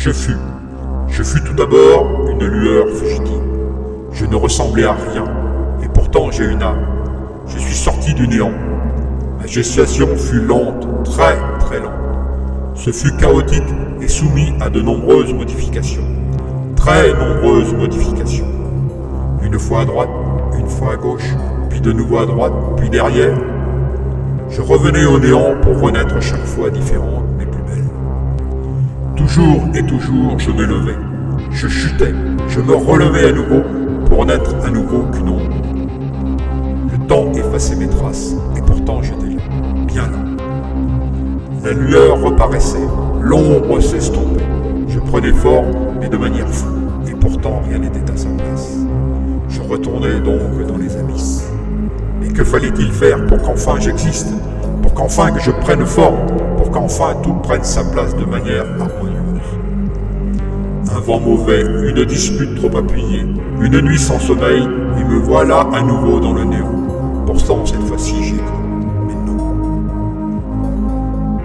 Je fus tout d'abord une lueur fugitive. Je ne ressemblais à rien, et pourtant j'ai une âme. Je suis sorti du néant. Ma gestation fut lente, très très lente. Ce fut chaotique et soumis à de nombreuses modifications. Très nombreuses modifications. Une fois à droite, une fois à gauche, puis de nouveau à droite, puis derrière. Je revenais au néant pour renaître chaque fois différente, mais plus belle. Toujours et toujours, je me levais. Je chutais, je me relevais à nouveau pour n'être à nouveau qu'une ombre. Le temps effaçait mes traces, et pourtant j'étais là, bien là. La lueur reparaissait, l'ombre s'estompait. Je prenais forme, mais de manière floue, et pourtant rien n'était à sa place. Je retournais donc dans les abysses. Mais que fallait-il faire pour qu'enfin j'existe, pour qu'enfin que je prenne forme, pour qu'enfin tout prenne sa place de manière harmonieuse? Un vent mauvais, une dispute trop appuyée, une nuit sans sommeil, et me voilà à nouveau dans le néant. Pourtant, cette fois-ci, j'ai cru. Mais non.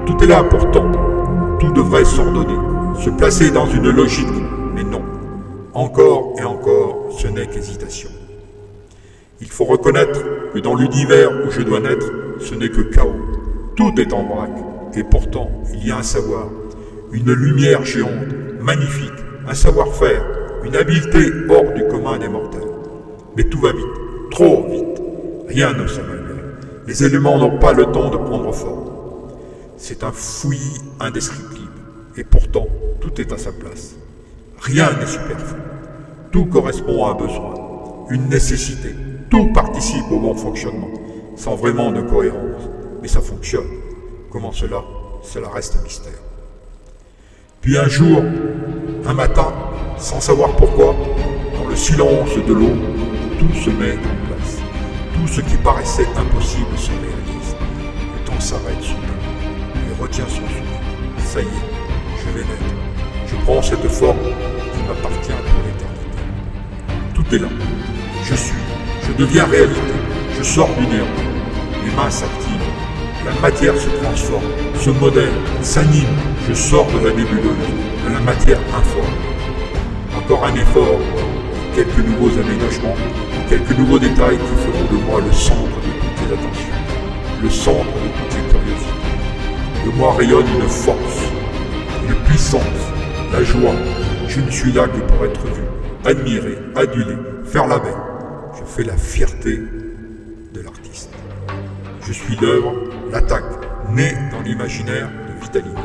Tout est là pourtant. Tout devrait s'ordonner, se placer dans une logique. Mais non. Encore et encore, ce n'est qu'hésitation. Il faut reconnaître que dans l'univers où je dois naître, ce n'est que chaos. Tout est en vrac. Et pourtant, il y a un savoir, une lumière géante, magnifique, un savoir-faire, une habileté hors du commun des mortels. Mais tout va vite, trop vite. Rien ne s'améliore. Les éléments n'ont pas le temps de prendre forme. C'est un fouillis indescriptible. Et pourtant, tout est à sa place. Rien n'est superflu. Tout correspond à un besoin, une nécessité. Tout participe au bon fonctionnement, sans vraiment de cohérence. Mais ça fonctionne. Comment cela? Cela reste un mystère. Puis un jour, un matin, sans savoir pourquoi, dans le silence de l'eau, tout se met en place. Tout ce qui paraissait impossible se réalise. Le temps s'arrête soudain et retient son souffle. Ça y est, je vais naître. Je prends cette forme qui m'appartient pour l'éternité. Tout est là. Je suis. Je deviens réalité. Je sors du néant. Les mains s'activent. La matière se transforme, se modèle, s'anime. Je sors de la nébuleuse, de la matière informe. Encore un effort, quelques nouveaux aménagements, quelques nouveaux détails qui feront de moi le centre de toutes les attentions, le centre de toutes les curiosités. De moi rayonne une force, une puissance, la joie. Je ne suis là que pour être vu, admiré, adulé, faire la belle. Je fais la fierté de l'artiste. Je suis l'œuvre, l'attaque, née dans l'imaginaire de Vitalino.